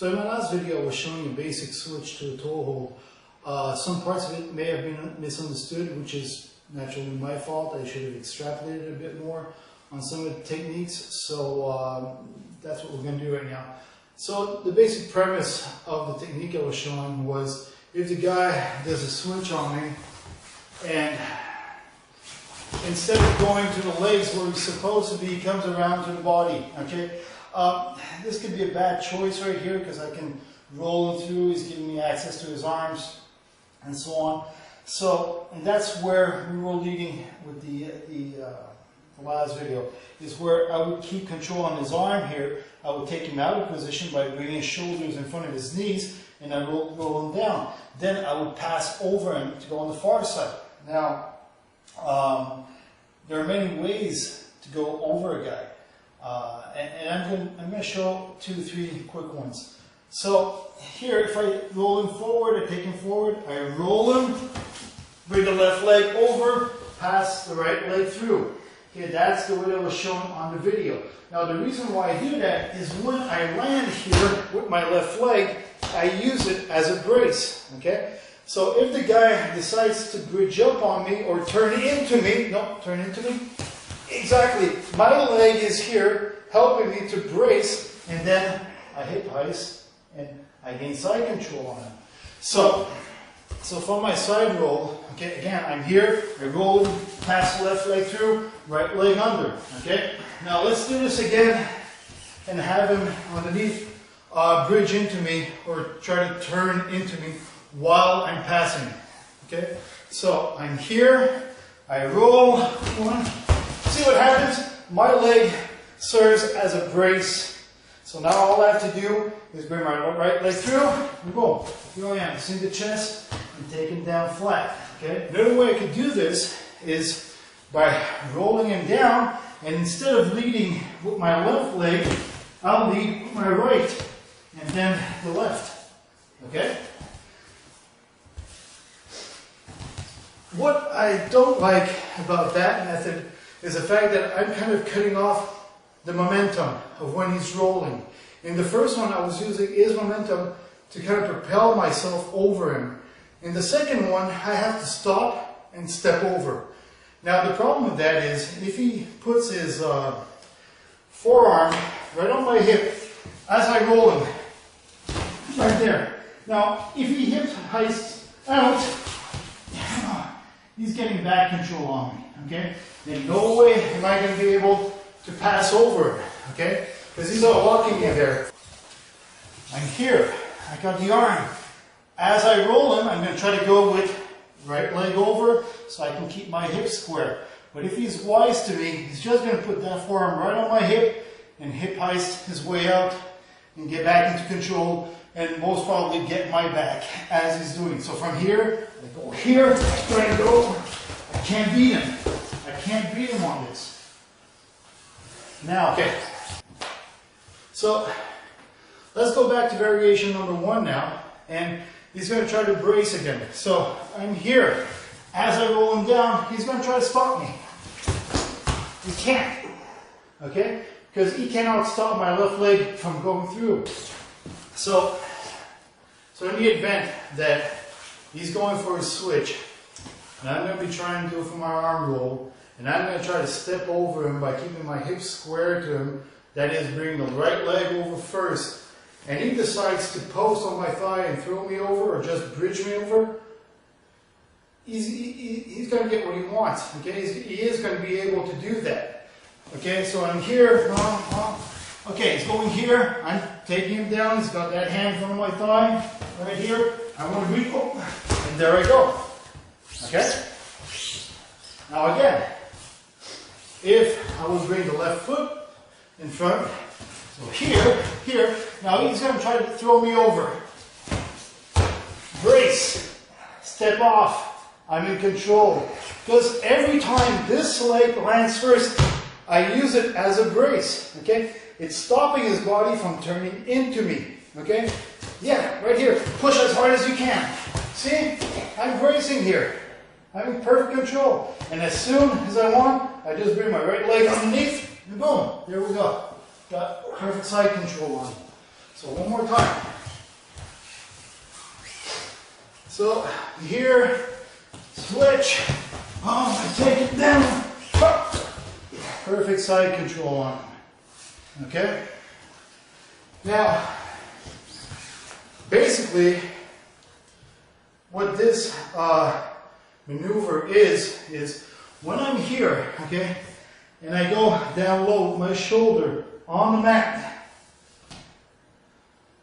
So in my last video I was showing a basic switch to a toe hold. Some parts of it may have been misunderstood, which is naturally my fault. I should have extrapolated a bit more on some of the techniques. So that's what we're going to do right now. So the basic premise of the technique I was showing was, if the guy does a switch on me and instead of going to the legs where he's supposed to be, he comes around to the body, okay? This could be a bad choice right here because I can roll him through, he's giving me access to his arms and so on. So, and that's where we were leading with the last video, is where I would keep control on his arm here. I would take him out of position by bringing his shoulders in front of his knees, and I would roll him down. Then I would pass over him to go on the far side. Now, there are many ways to go over a guy. And I'm going to show 2 or 3 quick ones. So here, if I roll him forward, I take him forward, I roll him, bring the left leg over, pass the right leg through. Okay, that's the way that was shown on the video. Now the reason why I do that is when I land here with my left leg, I use it as a brace. Okay, so if the guy decides to bridge up on me or turn into me, exactly, my leg is here helping me to brace, and then I hip heist and I gain side control on him. So for my side roll, okay, again, I'm here, I roll, pass the left leg through, right leg under, okay? Now let's do this again and have him underneath bridge into me or try to turn into me while I'm passing, okay? So I'm here, I roll, one, see what happens? My leg serves as a brace. So now all I have to do is bring my right leg through, and boom, here I am, see the chest, and take him down flat, okay? Another way I could do this is by rolling him down, and instead of leading with my left leg, I'll lead with my right, and then the left, okay? What I don't like about that method is the fact that I'm kind of cutting off the momentum of when he's rolling. In the first one, I was using his momentum to kind of propel myself over him. In the second one, I have to stop and step over. Now the problem with that is, if he puts his forearm right on my hip as I roll him, right there. Now, if he hip heists out, he's getting back control on me, okay? In no way am I going to be able to pass over it, okay? Because he's not walking in there. I'm here. I got the arm. As I roll him, I'm going to try to go with right leg over so I can keep my hips square. But if he's wise to me, he's just going to put that forearm right on my hip and hip heist his way out and get back into control and most probably get my back as he's doing. So from here, I go here, try to go. I can't beat him. I can't beat him on this. Now, okay, so let's go back to variation number 1 now, and he's going to try to brace again. So I'm here. As I roll him down, he's going to try to stop me. He can't, okay, because he cannot stop my left leg from going through. So in the event that he's going for a switch, and I'm going to be trying to do it for my arm roll, and I'm going to try to step over him by keeping my hips square to him. That is, bring the right leg over first. And he decides to post on my thigh and throw me over or just bridge me over. He's going to get what he wants. Okay, he is going to be able to do that. Okay, so I'm here. Okay, he's going here. I'm taking him down. He's got that hand in front of my thigh right here. I want to reach, and there I go. Okay. Now again, if I would bring the left foot in front, so here, now he's going to try to throw me over. Brace, step off, I'm in control. Because every time this leg lands first, I use it as a brace, okay? It's stopping his body from turning into me, okay? Yeah, right here, push as hard as you can. See, I'm bracing here. I'm in perfect control. And as soon as I want, I just bring my right leg underneath, and boom, there we go. Got perfect side control on. So one more time. So here, switch. Oh, I take it down. Perfect side control on him. Okay? Now, basically, what this maneuver is when I'm here, okay, and I go down low with my shoulder on the mat,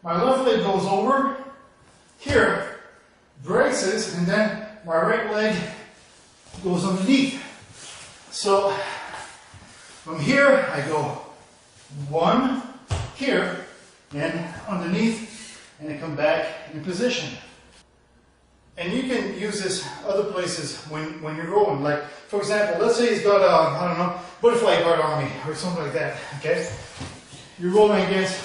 my left leg goes over here, braces, and then my right leg goes underneath. So from here I go one here and underneath, and I come back in position. And you can use this other places when you're rolling. Like, for example, let's say he's got a, I don't know, butterfly guard on me or something like that, okay? You're rolling against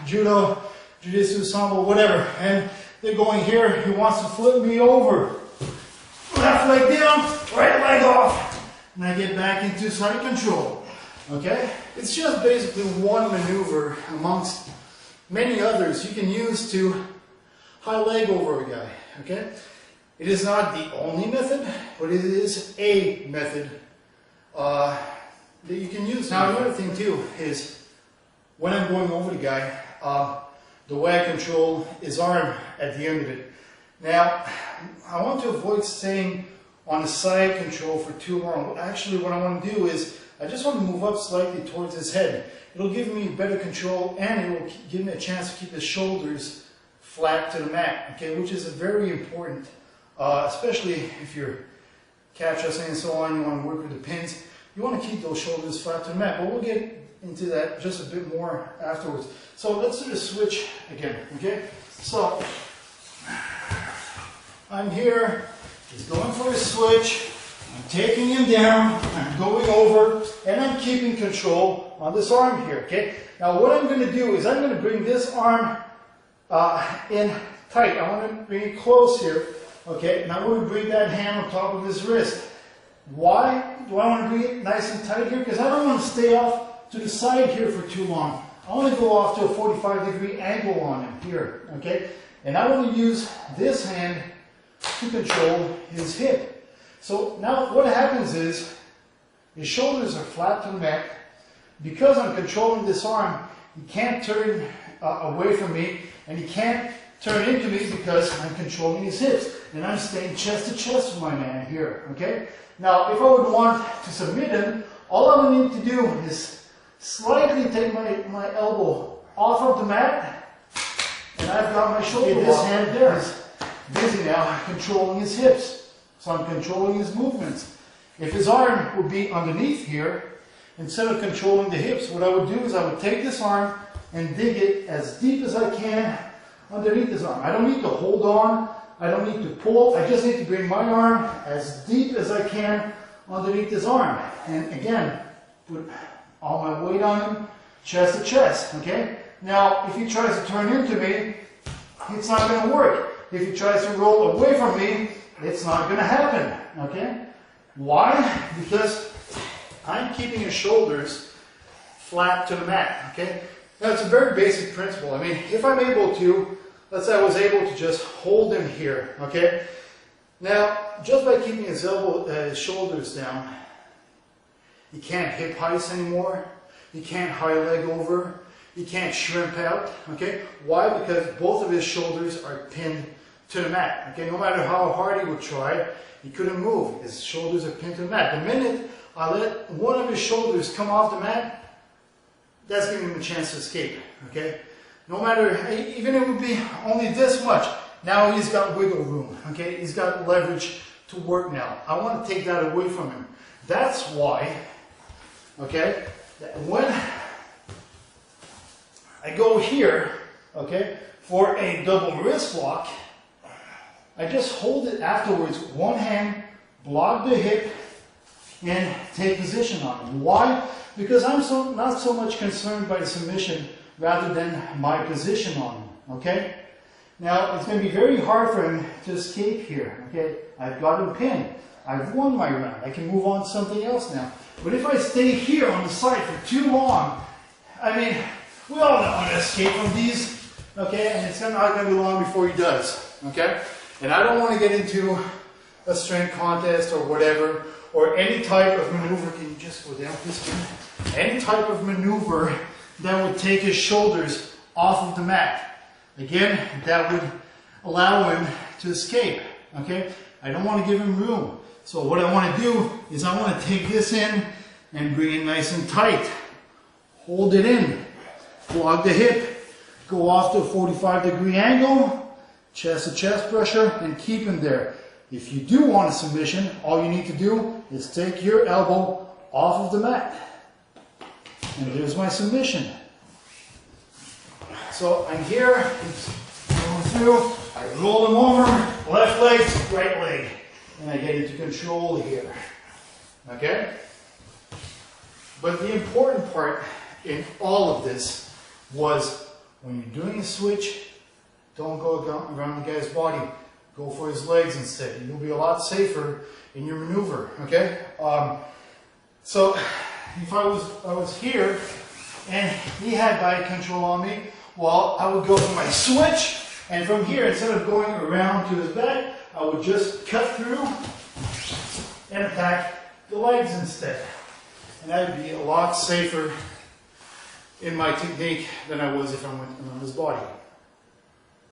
judo, jiu-jitsu, sambo, whatever, and they're going here, he wants to flip me over. Left leg down, right leg off, and I get back into side control, okay? It's just basically one maneuver amongst many others you can use to high leg over a guy, okay? It is not the only method, but it is a method that you can use. Now, another thing too is when I'm going over the guy, the way I control his arm at the end of it. Now, I want to avoid staying on the side control for too long. Actually, what I want to do is I just want to move up slightly towards his head. It'll give me better control, and it will give me a chance to keep his shoulders flat to the mat, okay, which is very important, especially if you're catch wrestling and so on, you want to work with the pins, you want to keep those shoulders flat to the mat, but we'll get into that just a bit more afterwards. So let's do the switch again, okay? So, I'm here, he's going for his switch, I'm taking him down, I'm going over, and I'm keeping control on this arm here, okay? Now what I'm going to do is I'm going to bring this arm in tight. I want to bring it close here, okay? And I want to bring that hand on top of his wrist. Why do I want to bring it nice and tight here? Because I don't want to stay off to the side here for too long. I want to go off to a 45-degree angle on him here, okay? And I want to use this hand to control his hip. So now what happens is his shoulders are flat to the mat. Because I'm controlling this arm, he can't turn away from me, and he can't turn into me because I'm controlling his hips. And I'm staying chest to chest with my man here, okay? Now, if I would want to submit him, all I would need to do is slightly take my elbow off of the mat, and I've got my shoulder. Okay, this hand there is busy now controlling his hips. So I'm controlling his movements. If his arm would be underneath here, instead of controlling the hips, what I would do is I would take this arm and dig it as deep as I can underneath his arm. I don't need to hold on, I don't need to pull, I just need to bring my arm as deep as I can underneath his arm. And again, put all my weight on him, chest to chest, okay? Now, if he tries to turn into me, it's not going to work. If he tries to roll away from me, it's not going to happen, okay? Why? Because I'm keeping his shoulders flat to the mat, okay? Now, it's a very basic principle. I mean, if I'm able to, let's say I was able to just hold him here, okay? Now, just by keeping his shoulders down, he can't hip heist anymore, he can't high leg over, he can't shrimp out, okay? Why? Because both of his shoulders are pinned to the mat, okay? No matter how hard he would try, he couldn't move. His shoulders are pinned to the mat. The minute I let one of his shoulders come off the mat, that's giving him a chance to escape, okay? No matter, even if it would be only this much, now he's got wiggle room, okay? He's got leverage to work now. I want to take that away from him. That's why, okay, when I go here, okay, for a double wrist lock, I just hold it afterwards, one hand, block the hip, and take position on him. Why? Because I'm not so much concerned by the submission rather than my position on him, okay? Now, it's going to be very hard for him to escape here, okay? I've got him pinned. I've won my round. I can move on to something else now. But if I stay here on the side for too long, I mean, we all know how to escape from these, okay? And it's not going to be long before he does. okay? And I don't want to get into a strength contest or whatever, or any type of maneuver. Can you just go down this one? Any type of maneuver that would take his shoulders off of the mat. Again, that would allow him to escape, okay? I don't want to give him room. So what I want to do is I want to take this in and bring it nice and tight. Hold it in. Flog the hip. Go off to a 45-degree angle. Chest to chest pressure and keep him there. If you do want a submission, all you need to do is take your elbow off of the mat. And there's my submission. So I'm here, going through, I roll him over, left leg, right leg. And I get into control here. Okay? But the important part in all of this was when you're doing a switch, don't go around the guy's body. Go for his legs instead. You'll be a lot safer in your maneuver. Okay? So if I was here and he had body control on me, well, I would go for my switch, and from here, instead of going around to his back, I would just cut through and attack the legs instead. And that would be a lot safer in my technique than I was if I went on his body.